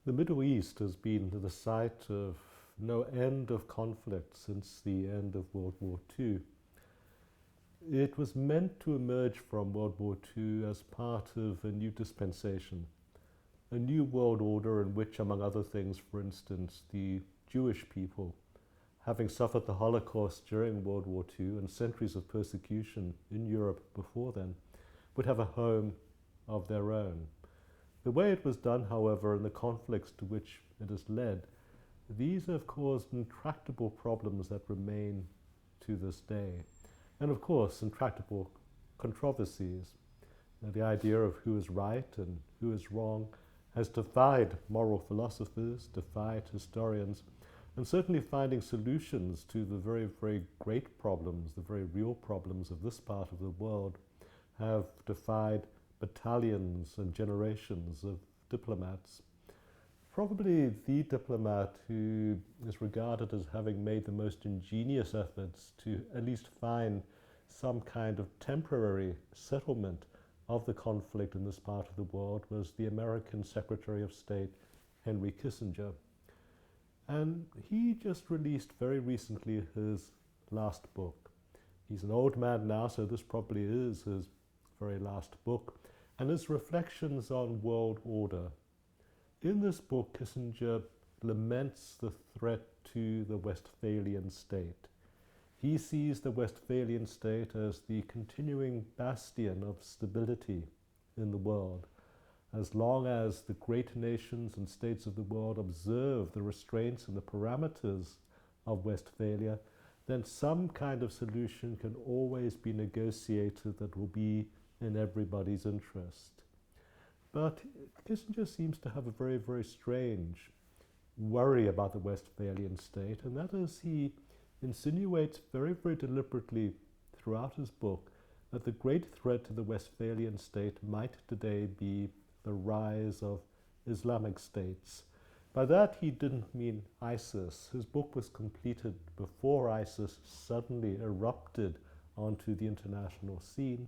The Middle East has been the site of no end of conflict since the end of World War II. It was meant to emerge from World War II as part of a new dispensation, a new world order in which, among other things, for instance, the Jewish people, having suffered the Holocaust during World War II and centuries of persecution in Europe before then, would have a home of their own. The way it was done, however, and the conflicts to which it has led, these have caused intractable problems that remain to this day. And of course, intractable controversies. The idea of who is right and who is wrong has defied moral philosophers, defied historians, and certainly finding solutions to the very, very great problems, the very real problems of this part of the world, have defied battalions and generations of diplomats. Probably the diplomat who is regarded as having made the most ingenious efforts to at least find some kind of temporary settlement of the conflict in this part of the world was the American Secretary of State, Henry Kissinger. And he just released very recently his last book. He's an old man now, so this probably is his very last book, and his reflections on world order. In this book, Kissinger laments the threat to the Westphalian state. He sees the Westphalian state as the continuing bastion of stability in the world. As long as the great nations and states of the world observe the restraints and the parameters of Westphalia, then some kind of solution can always be negotiated that will be in everybody's interest. But Kissinger seems to have a very, very strange worry about the Westphalian state, and that is he insinuates very, very deliberately throughout his book that the great threat to the Westphalian state might today be the rise of Islamic states. By that he didn't mean ISIS. His book was completed before ISIS suddenly erupted onto the international scene.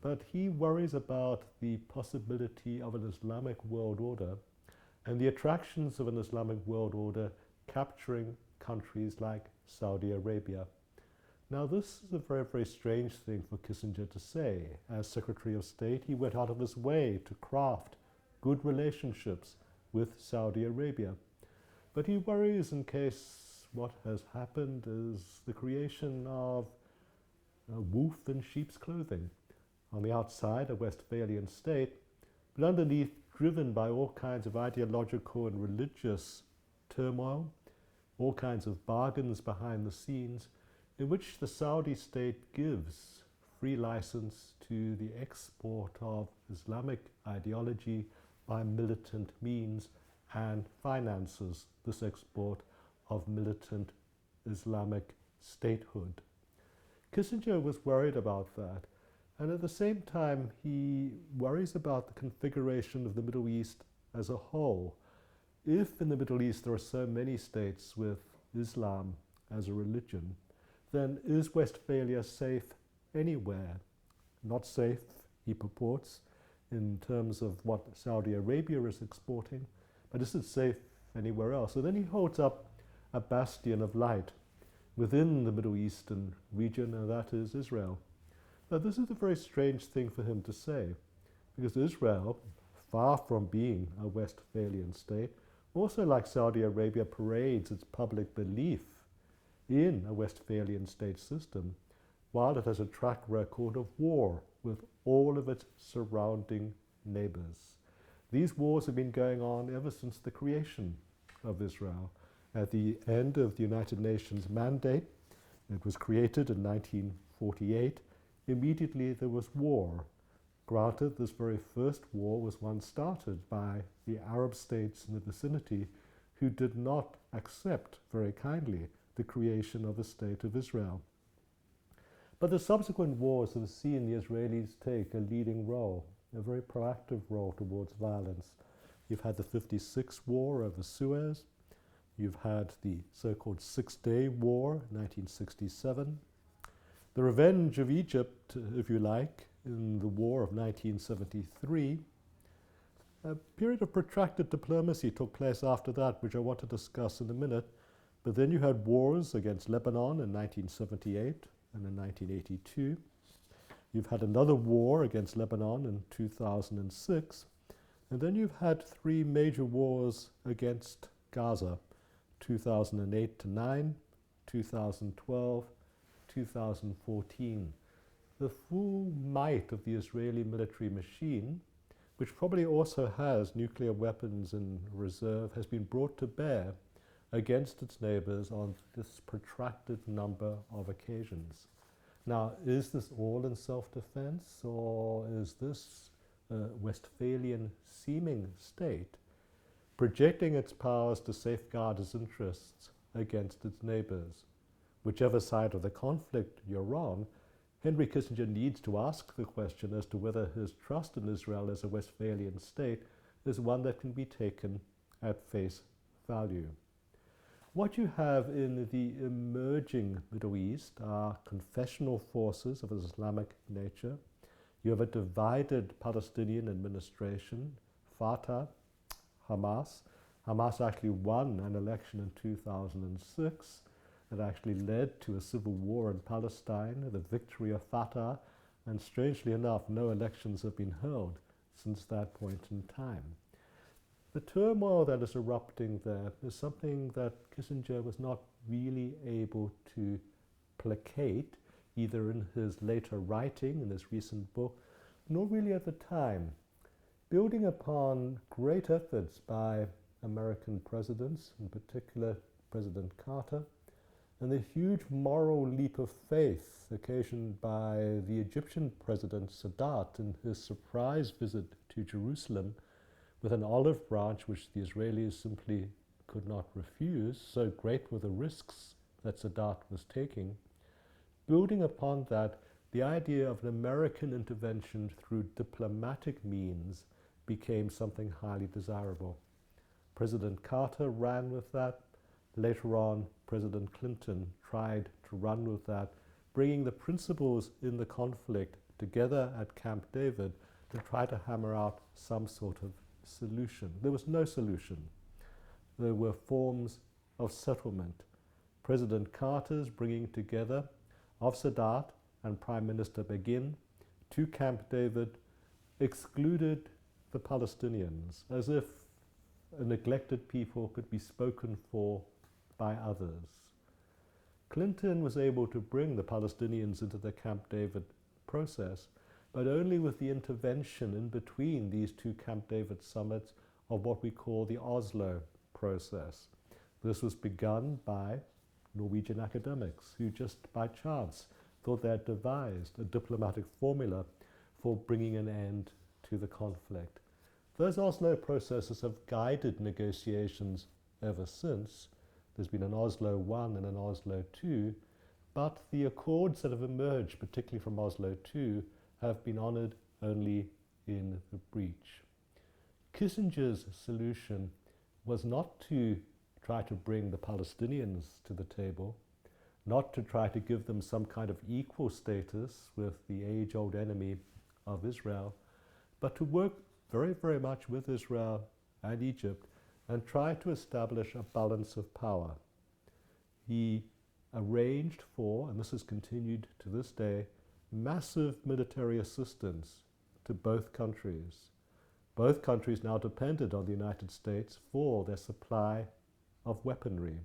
But he worries about the possibility of an Islamic world order and the attractions of an Islamic world order capturing countries like Saudi Arabia. Now, this is a very, very strange thing for Kissinger to say. As Secretary of State, he went out of his way to craft good relationships with Saudi Arabia. But he worries in case what has happened is the creation of a wolf in sheep's clothing. On the outside, a Westphalian state, but underneath, driven by all kinds of ideological and religious turmoil, all kinds of bargains behind the scenes, in which the Saudi state gives free license to the export of Islamic ideology by militant means and finances this export of militant Islamic statehood. Kissinger was worried about that. And at the same time, he worries about the configuration of the Middle East as a whole. If in the Middle East there are so many states with Islam as a religion, then is Westphalia safe anywhere? Not safe, he purports, in terms of what Saudi Arabia is exporting, but is it safe anywhere else? So then he holds up a bastion of light within the Middle Eastern region, and that is Israel. Now, this is a very strange thing for him to say, because Israel, far from being a Westphalian state, also like Saudi Arabia parades its public belief in a Westphalian state system, while it has a track record of war with all of its surrounding neighbors. These wars have been going on ever since the creation of Israel. At the end of the United Nations mandate, it was created in 1948, immediately there was war. Granted, this very first war was one started by the Arab states in the vicinity who did not accept very kindly the creation of a state of Israel. But the subsequent wars have seen the Israelis take a leading role, a very proactive role towards violence. You've had the 56 war over SOAS. You've had the so-called Six-Day War, 1967. The revenge of Egypt, if you like, in the war of 1973. A period of protracted diplomacy took place after that, which I want to discuss in a minute. But then you had wars against Lebanon in 1978 and in 1982. You've had another war against Lebanon in 2006. And then you've had three major wars against Gaza, 2008 to 9, 2012, 2014. The full might of the Israeli military machine, which probably also has nuclear weapons in reserve, has been brought to bear against its neighbors on this protracted number of occasions. Now, is this all in self-defense, or is this Westphalian seeming state projecting its powers to safeguard its interests against its neighbors? Whichever side of the conflict you're on, Henry Kissinger needs to ask the question as to whether his trust in Israel as a Westphalian state is one that can be taken at face value. What you have in the emerging Middle East are confessional forces of Islamic nature. You have a divided Palestinian administration, Fatah, Hamas. Hamas actually won an election in 2006 that actually led to a civil war in Palestine, the victory of Fatah, and strangely enough, no elections have been held since that point in time. The turmoil that is erupting there is something that Kissinger was not really able to placate, either in his later writing, in his recent book, nor really at the time. Building upon great efforts by American presidents, in particular President Carter, and the huge moral leap of faith occasioned by the Egyptian President Sadat in his surprise visit to Jerusalem with an olive branch which the Israelis simply could not refuse, so great were the risks that Sadat was taking. Building upon that, the idea of an American intervention through diplomatic means became something highly desirable. President Carter ran with that. Later on, President Clinton tried to run with that, bringing the principals in the conflict together at Camp David to try to hammer out some sort of solution. There was no solution. There were forms of settlement. President Carter's bringing together of Sadat and Prime Minister Begin to Camp David excluded the Palestinians, as if a neglected people could be spoken for by others. Clinton was able to bring the Palestinians into the Camp David process, but only with the intervention in between these two Camp David summits of what we call the Oslo process. This was begun by Norwegian academics who just by chance thought they had devised a diplomatic formula for bringing an end to the conflict. Those Oslo processes have guided negotiations ever since. There's been an Oslo I and an Oslo II, but the accords that have emerged, particularly from Oslo II, have been honored only in the breach. Kissinger's solution was not to try to bring the Palestinians to the table, not to try to give them some kind of equal status with the age-old enemy of Israel, but to work very, very much with Israel and Egypt and try to establish a balance of power. He arranged for, and this has continued to this day, massive military assistance to both countries. Both countries now depended on the United States for their supply of weaponry.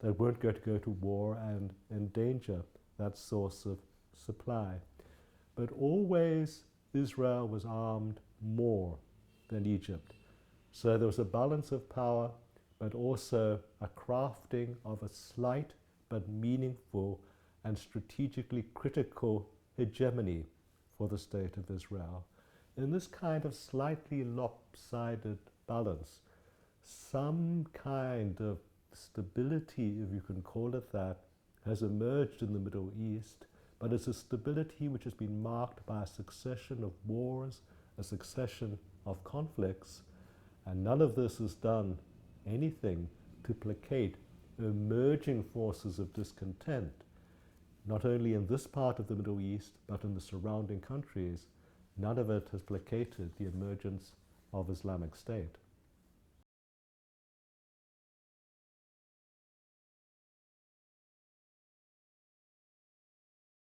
They weren't going to go to war and endanger that source of supply. But always Israel was armed more than Egypt. So there was a balance of power, but also a crafting of a slight but meaningful and strategically critical hegemony for the state of Israel. In this kind of slightly lopsided balance, some kind of stability, if you can call it that, has emerged in the Middle East, but it's a stability which has been marked by a succession of wars, a succession of conflicts, and none of this has done anything to placate emerging forces of discontent, not only in this part of the Middle East, but in the surrounding countries. None of it has placated the emergence of Islamic State.